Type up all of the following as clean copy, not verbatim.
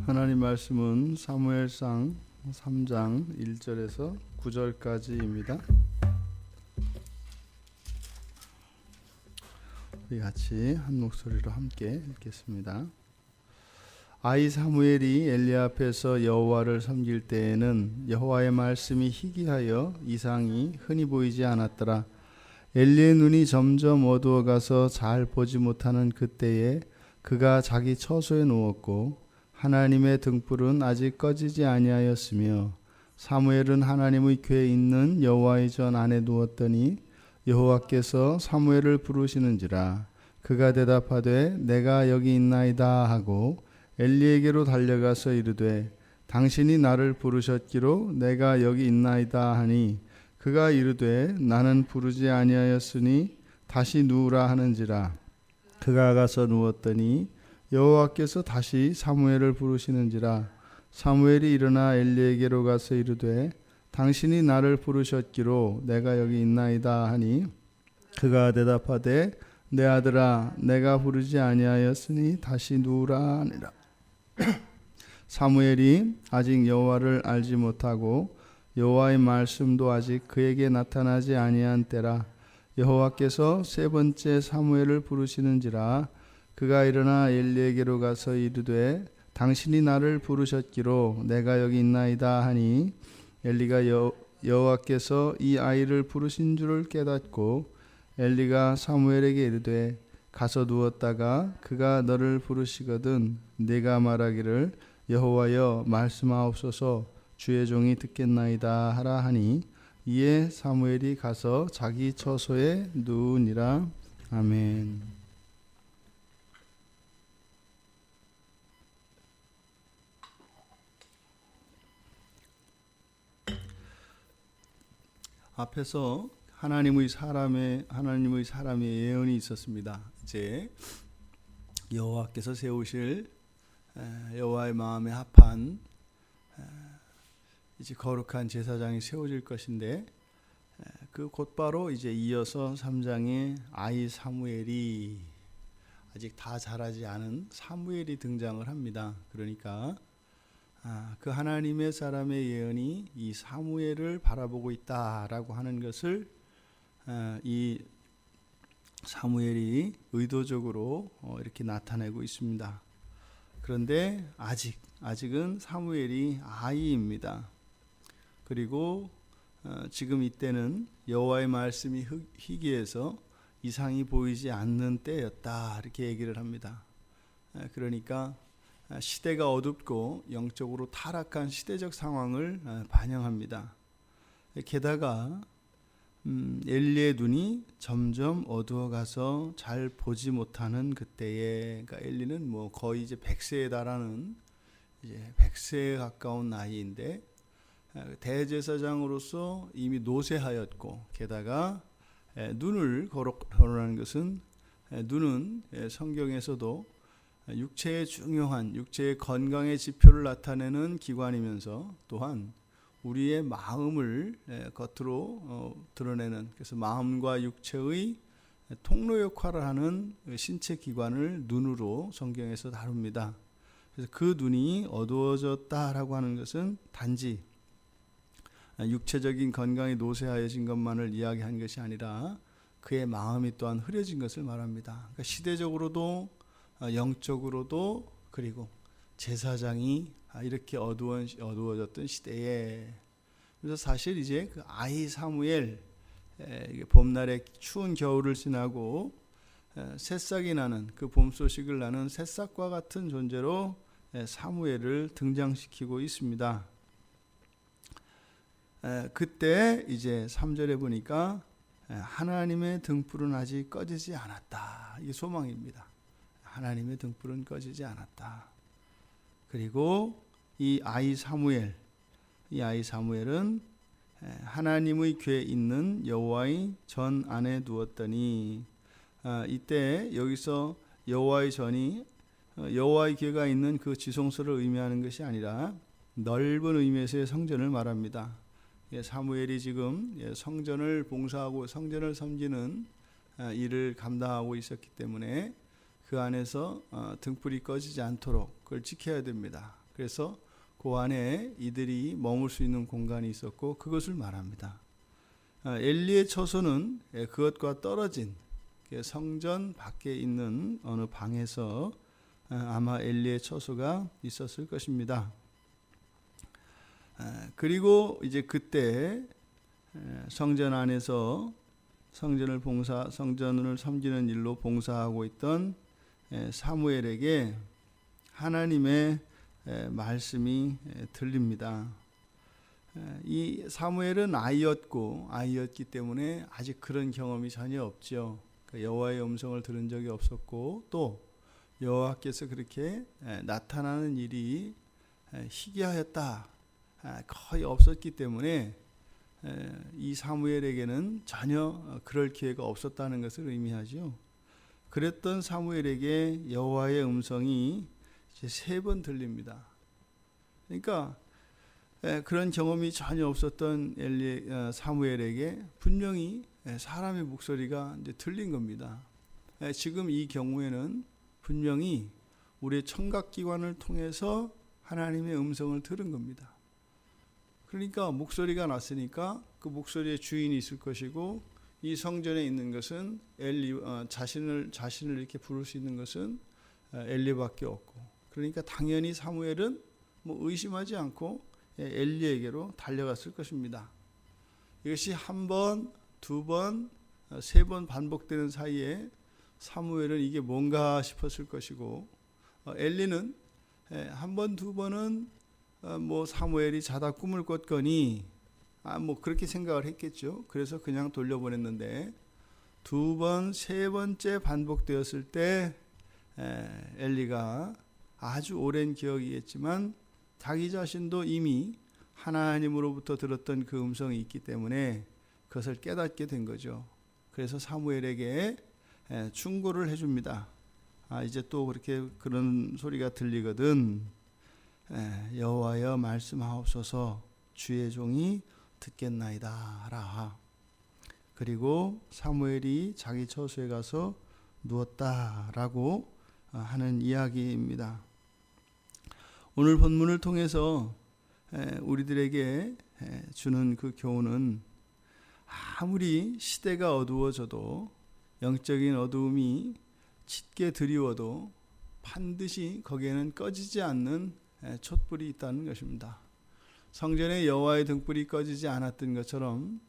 하나님 말씀은 사무엘상 3장 1절에서 9절까지입니다. 우리 같이 한 목소리로 함께 읽겠습니다. 아이 사무엘이 엘리 앞에서 여호와를 섬길 때에는 여호와의 말씀이 희귀하여 이상이 흔히 보이지 않았더라. 엘리의 눈이 점점 어두워가서 잘 보지 못하는 그때에 그가 자기 처소에 누웠고 하나님의 등불은 아직 꺼지지 아니하였으며 사무엘은 하나님의 궤에 있는 여호와의 전 안에 누웠더니 여호와께서 사무엘을 부르시는지라. 그가 대답하되 내가 여기 있나이다 하고 엘리에게로 달려가서 이르되 당신이 나를 부르셨기로 내가 여기 있나이다 하니 그가 이르되 나는 부르지 아니하였으니 다시 누우라 하는지라. 그가 가서 누웠더니 여호와께서 다시 사무엘을 부르시는지라. 사무엘이 일어나 엘리에게로 가서 이르되 당신이 나를 부르셨기로 내가 여기 있나이다 하니 그가 대답하되 내 아들아 내가 부르지 아니하였으니 다시 누우라 하니라. 사무엘이 아직 여호와를 알지 못하고 여호와의 말씀도 아직 그에게 나타나지 아니한 때라. 여호와께서 세 번째 사무엘을 부르시는지라. 그가 일어나 엘리에게로 가서 이르되 당신이 나를 부르셨기로 내가 여기 있나이다 하니 엘리가 여호와께서 이 아이를 부르신 줄을 깨닫고 엘리가 사무엘에게 이르되 가서 누웠다가 그가 너를 부르시거든 네가 말하기를 여호와여 말씀하옵소서 주의 종이 듣겠나이다 하라 하니 이에 사무엘이 가서 자기 처소에 누우니라. 아멘. 앞에서 하나님의 사람의 예언이 있었습니다. 이제 여호와께서 세우실 여호와의 마음에 합한 이제 거룩한 제사장이 세워질 것인데 그 곧바로 이제 이어서 3장에 아이 사무엘이 아직 다 자라지 않은 사무엘이 등장을 합니다. 그러니까 그 하나님의 사람의 예언이 이 사무엘을 바라보고 있다라고 하는 것을 이 사무엘이 의도적으로 이렇게 나타내고 있습니다. 그런데 아직은 사무엘이 아이입니다. 그리고 지금 이때는 여호와의 말씀이 희귀해서 이상이 보이지 않는 때였다 이렇게 얘기를 합니다. 그러니까 시대가 어둡고 영적으로 타락한 시대적 상황을 반영합니다. 게다가 엘리의 눈이 점점 어두워가서 잘 보지 못하는 그때에, 그러니까 엘리는 뭐 거의 이제 100세에 달하는 이제 100세에 가까운 나이인데 대제사장으로서 이미 노쇠하였고 게다가 눈을 거론하는 것은 눈은 성경에서도 육체의 중요한 육체의 건강의 지표를 나타내는 기관이면서 또한 우리의 마음을 겉으로 드러내는, 그래서 마음과 육체의 통로 역할을 하는 신체 기관을 눈으로 성경에서 다룹니다. 그래서 그 눈이 어두워졌다라고 하는 것은 단지 육체적인 건강이 노쇠하여진 것만을 이야기한 것이 아니라 그의 마음이 또한 흐려진 것을 말합니다. 그러니까 시대적으로도 영적으로도 그리고 제사장이 이렇게 어두워졌던 시대에, 그래서 사실 이제 그 아이 사무엘, 봄날에 추운 겨울을 지나고 새싹이 나는 그 봄 소식을 나는 새싹과 같은 존재로 사무엘을 등장시키고 있습니다. 그때 이제 3절에 보니까 하나님의 등불은 아직 꺼지지 않았다. 이게 소망입니다. 하나님의 등불은 꺼지지 않았다. 그리고 이 아이 사무엘은 하나님의 궤에 있는 여호와의 전 안에 누웠더니, 이때 여기서 여호와의 전이 여호와의 궤가 있는 그 지성소를 의미하는 것이 아니라 넓은 의미에서의 성전을 말합니다. 사무엘이 지금 성전을 봉사하고 성전을 섬기는 일을 감당하고 있었기 때문에 그 안에서 등불이 꺼지지 않도록 그걸 지켜야 됩니다. 그래서 그 안에 이들이 머물 수 있는 공간이 있었고 그것을 말합니다. 엘리의 처소는 그것과 떨어진 성전 밖에 있는 어느 방에서 아마 엘리의 처소가 있었을 것입니다. 그리고 이제 그때 성전 안에서 성전을 섬기는 일로 봉사하고 있던 사무엘에게 하나님의 말씀이 들립니다. 이 사무엘은 아이였기 때문에 아직 그런 경험이 전혀 없죠. 여호와의 음성을 들은 적이 없었고 또 여호와께서 그렇게 나타나는 일이 희귀하였다 거의 없었기 때문에 이 사무엘에게는 전혀 그럴 기회가 없었다는 것을 의미하죠. 그랬던 사무엘에게 여호와의 음성이 이제 3번 들립니다. 그러니까 그런 경험이 전혀 없었던 사무엘에게 분명히 사람의 목소리가 이제 들린 겁니다. 지금 이 경우에는 분명히 우리의 청각기관을 통해서 하나님의 음성을 들은 겁니다. 그러니까 목소리가 났으니까 그 목소리의 주인이 있을 것이고 이 성전에 있는 것은 자신을 이렇게 부를 수 있는 것은 엘리밖에 없고, 그러니까 당연히 사무엘은 의심하지 않고 엘리에게로 달려갔을 것입니다. 이것이 1번, 2번, 3번 반복되는 사이에 사무엘은 이게 뭔가 싶었을 것이고, 엘리는 1번, 2번은 사무엘이 자다 꿈을 꿨거니 그렇게 생각을 했겠죠. 그래서 그냥 돌려보냈는데 2번, 3번째 반복되었을 때 엘리가 아주 오랜 기억이겠지만 자기 자신도 이미 하나님으로부터 들었던 그 음성이 있기 때문에 그것을 깨닫게 된 거죠. 그래서 사무엘에게 충고를 해줍니다. 이제 또 그런 소리가 들리거든. 여호와여 말씀하옵소서, 주의 종이 듣겠나이다 하라. 그리고 사무엘이 자기 처소에 가서 누웠다라고 하는 이야기입니다. 오늘 본문을 통해서 우리들에게 주는 그 교훈은, 아무리 시대가 어두워져도 영적인 어두움이 짙게 드리워도 반드시 거기에는 꺼지지 않는 촛불이 있다는 것입니다. 성전에 여호와의 등불이 꺼지지 않았던 것처럼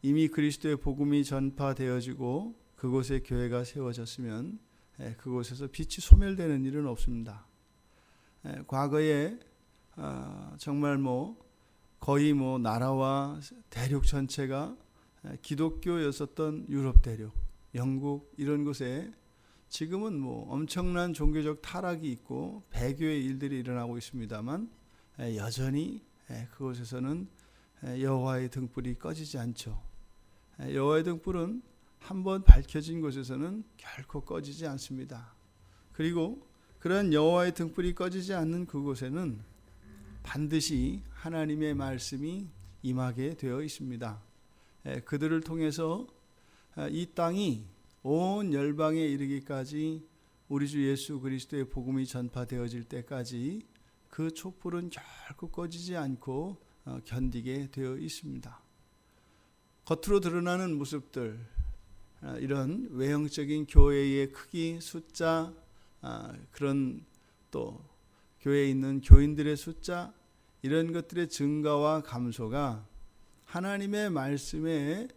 이미 그리스도의 복음이 전파되어지고 그곳에 교회가 세워졌으면 그곳에서 빛이 소멸되는 일은 없습니다. 과거에 정말 거의 나라와 대륙 전체가 기독교였었던 유럽 대륙, 영국 이런 곳에 지금은 엄청난 종교적 타락이 있고 배교의 일들이 일어나고 있습니다만 여전히 그곳에서는 여호와의 등불이 꺼지지 않죠. 여호와의 등불은 한번 밝혀진 곳에서는 결코 꺼지지 않습니다. 그리고 그런 여호와의 등불이 꺼지지 않는 그곳에는 반드시 하나님의 말씀이 임하게 되어 있습니다. 그들을 통해서 이 땅이 온 열방에 이르기까지 우리 주 예수 그리스도의 복음이 전파되어질 때까지 그 촛불은 결코 꺼지지 않고 견디게 되어 있습니다. 겉으로 드러나는 모습들, 이런 외형적인 교회의 크기, 숫자, 그런 또 교회에 있는 교인들의 숫자, 이런 것들의 증가와 감소가 하나님의 말씀의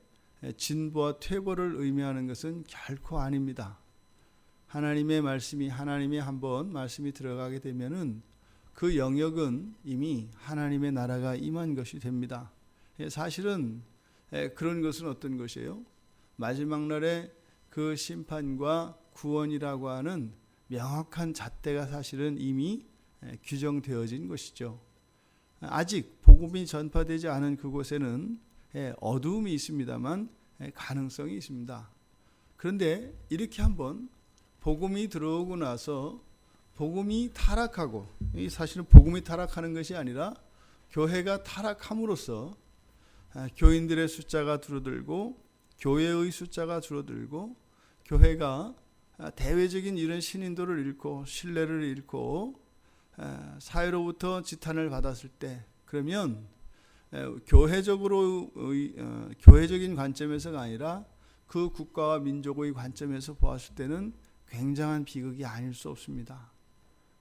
진보와 퇴보를 의미하는 것은 결코 아닙니다. 하나님의 말씀이 한번 말씀이 들어가게 되면은 그 영역은 이미 하나님의 나라가 임한 것이 됩니다. 사실은 그런 것은 어떤 것이에요? 마지막 날에 그 심판과 구원이라고 하는 명확한 잣대가 사실은 이미 규정되어진 것이죠. 아직 복음이 전파되지 않은 그곳에는 어두움이 있습니다만 가능성이 있습니다. 그런데 이렇게 한번 복음이 들어오고 나서 복음이 타락하고, 사실은 복음이 타락하는 것이 아니라 교회가 타락함으로써 교인들의 숫자가 줄어들고 교회의 숫자가 줄어들고 교회가 대외적인 이런 신인도를 잃고 신뢰를 잃고 사회로부터 지탄을 받았을 때, 그러면 교회적인 관점에서가 아니라 그 국가와 민족의 관점에서 보았을 때는 굉장한 비극이 아닐 수 없습니다.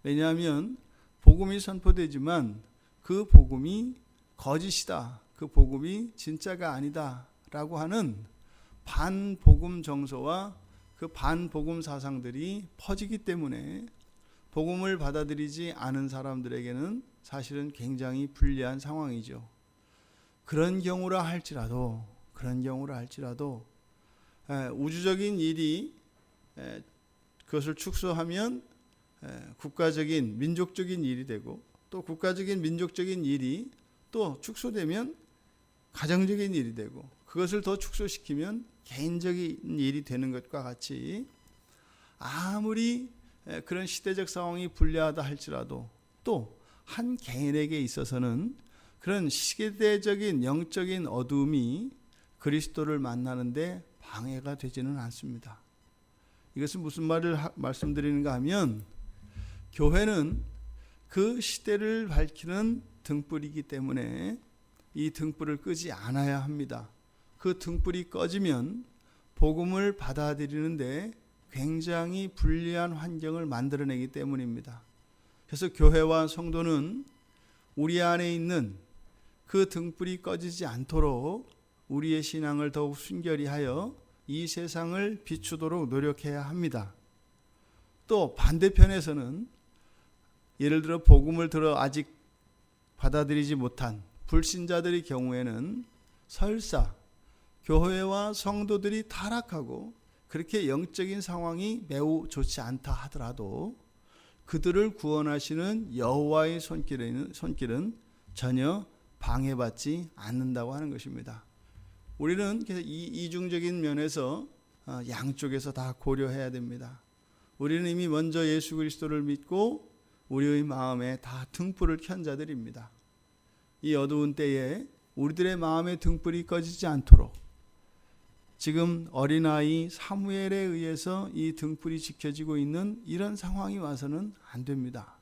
왜냐하면 복음이 선포되지만 그 복음이 거짓이다, 그 복음이 진짜가 아니다 라고 하는 반복음 정서와 그 반복음 사상들이 퍼지기 때문에 복음을 받아들이지 않은 사람들에게는 사실은 굉장히 불리한 상황이죠. 그런 경우라 할지라도 우주적인 일이 그것을 축소하면 국가적인 민족적인 일이 되고, 또 국가적인 민족적인 일이 또 축소되면 가정적인 일이 되고, 그것을 더 축소시키면 개인적인 일이 되는 것과 같이, 아무리 그런 시대적 상황이 불리하다 할지라도 또 한 개인에게 있어서는 그런 시대적인 영적인 어둠이 그리스도를 만나는데 방해가 되지는 않습니다. 이것은 무슨 말을 말씀드리는가 하면, 교회는 그 시대를 밝히는 등불이기 때문에 이 등불을 끄지 않아야 합니다. 그 등불이 꺼지면 복음을 받아들이는데 굉장히 불리한 환경을 만들어내기 때문입니다. 그래서 교회와 성도는 우리 안에 있는 그 등불이 꺼지지 않도록 우리의 신앙을 더욱 순결히 하여 이 세상을 비추도록 노력해야 합니다. 또 반대편에서는 예를 들어 복음을 들어 아직 받아들이지 못한 불신자들의 경우에는 설사 교회와 성도들이 타락하고 그렇게 영적인 상황이 매우 좋지 않다 하더라도 그들을 구원하시는 여호와의 손길은 전혀 방해받지 않는다고 하는 것입니다. 우리는 그래서 이 이중적인 면에서 양쪽에서 다 고려해야 됩니다. 우리는 이미 먼저 예수 그리스도를 믿고 우리의 마음에 다 등불을 켠 자들입니다. 이 어두운 때에 우리들의 마음의 등불이 꺼지지 않도록 지금 어린아이 사무엘에 의해서 이 등불이 지켜지고 있는 이런 상황이 와서는 안 됩니다.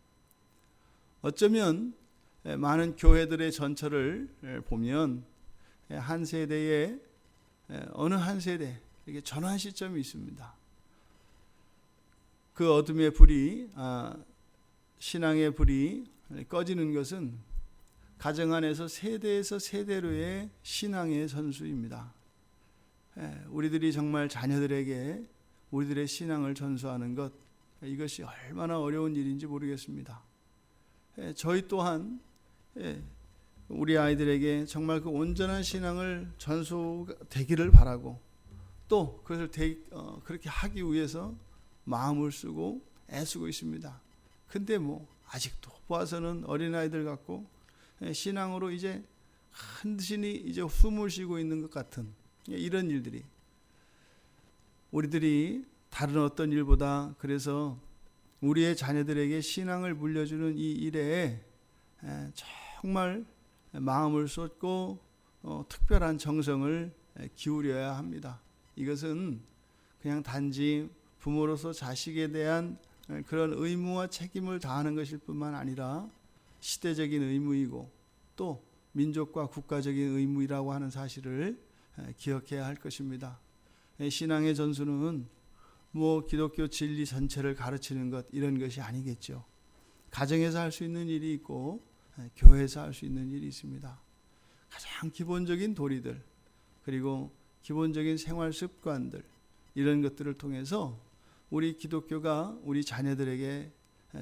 어쩌면 많은 교회들의 전철을 보면 한 세대에 어느 한 세대 이렇게 전환 시점이 있습니다. 그 어둠의 불이 신앙의 불이 꺼지는 것은 가정 안에서 세대에서 세대로의 신앙의 전수입니다. 우리들이 정말 자녀들에게 우리들의 신앙을 전수하는 것, 이것이 얼마나 어려운 일인지 모르겠습니다. 저희 또한 우리 아이들에게 정말 그 온전한 신앙을 전수되기를 바라고, 또 그것을 그렇게 하기 위해서 마음을 쓰고 애쓰고 있습니다. 근데 아직도 보아서는 어린아이들 같고 신앙으로 이제 한신이 이제 숨을 쉬고 있는 것 같은 이런 일들이, 우리들이 다른 어떤 일보다 그래서 우리의 자녀들에게 신앙을 물려주는 이 일에 정말 마음을 쏟고 특별한 정성을 기울여야 합니다. 이것은 그냥 단지 부모로서 자식에 대한 그런 의무와 책임을 다하는 것일 뿐만 아니라 시대적인 의무이고 또 민족과 국가적인 의무이라고 하는 사실을 기억해야 할 것입니다. 신앙의 전수는 기독교 진리 전체를 가르치는 것, 이런 것이 아니겠죠. 가정에서 할 수 있는 일이 있고 교회에서 할 수 있는 일이 있습니다. 가장 기본적인 도리들, 그리고 기본적인 생활 습관들, 이런 것들을 통해서 우리 기독교가 우리 자녀들에게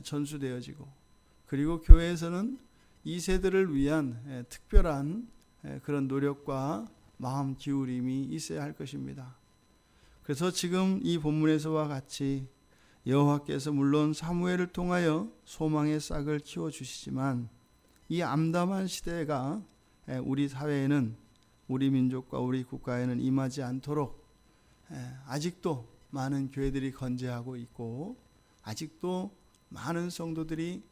전수되어지고, 그리고 교회에서는 이 세대를 위한 특별한 그런 노력과 마음 기울임이 있어야 할 것입니다. 그래서 지금 이 본문에서와 같이 여호와께서 물론 사무엘을 통하여 소망의 싹을 키워주시지만 이 암담한 시대가 우리 사회에는, 우리 민족과 우리 국가에는 임하지 않도록 아직도 많은 교회들이 건재하고 있고, 아직도 많은 성도들이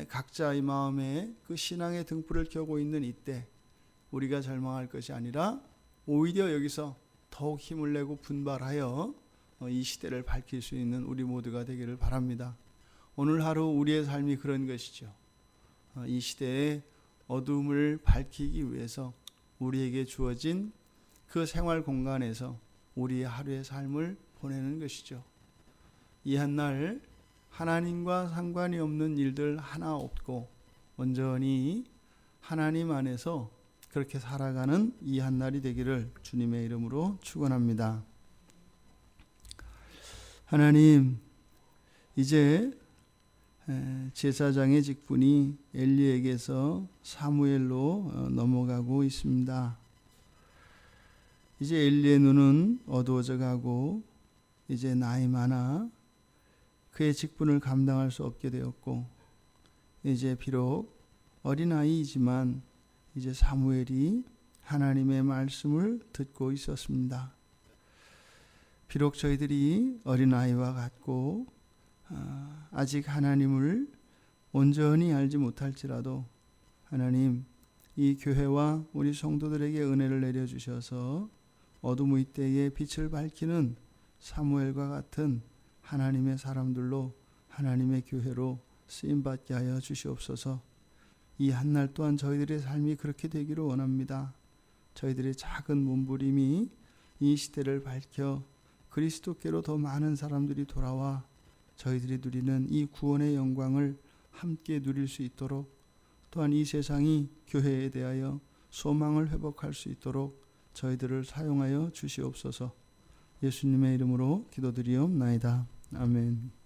각자의 마음에 그 신앙의 등불을 켜고 있는 이때 우리가 절망할 것이 아니라 오히려 여기서 더욱 힘을 내고 분발하여 이 시대를 밝힐 수 있는 우리 모두가 되기를 바랍니다. 오늘 하루 우리의 삶이 그런 것이죠. 이 시대의 어둠을 밝히기 위해서 우리에게 주어진 그 생활 공간에서 우리의 하루의 삶을 보내는 것이죠. 이 한날 하나님과 상관이 없는 일들 하나 없고 온전히 하나님 안에서 그렇게 살아가는 이 한날이 되기를 주님의 이름으로 축원합니다. 하나님, 이제 제사장의 직분이 엘리에게서 사무엘로 넘어가고 있습니다. 이제 엘리의 눈은 어두워져 가고 이제 나이 많아 그의 직분을 감당할 수 없게 되었고, 이제 비록 어린아이이지만 이제 사무엘이 하나님의 말씀을 듣고 있었습니다. 비록 저희들이 어린아이와 같고 아직 하나님을 온전히 알지 못할지라도 하나님, 이 교회와 우리 성도들에게 은혜를 내려주셔서 어둠의 때에 빛을 밝히는 사무엘과 같은 하나님의 사람들로 하나님의 교회로 쓰임받게 하여 주시옵소서. 이 한날 또한 저희들의 삶이 그렇게 되기를 원합니다. 저희들의 작은 몸부림이 이 시대를 밝혀 그리스도께로 더 많은 사람들이 돌아와 저희들이 누리는 이 구원의 영광을 함께 누릴 수 있도록, 또한 이 세상이 교회에 대하여 소망을 회복할 수 있도록 저희들을 사용하여 주시옵소서. 예수님의 이름으로 기도드리옵나이다. 아멘.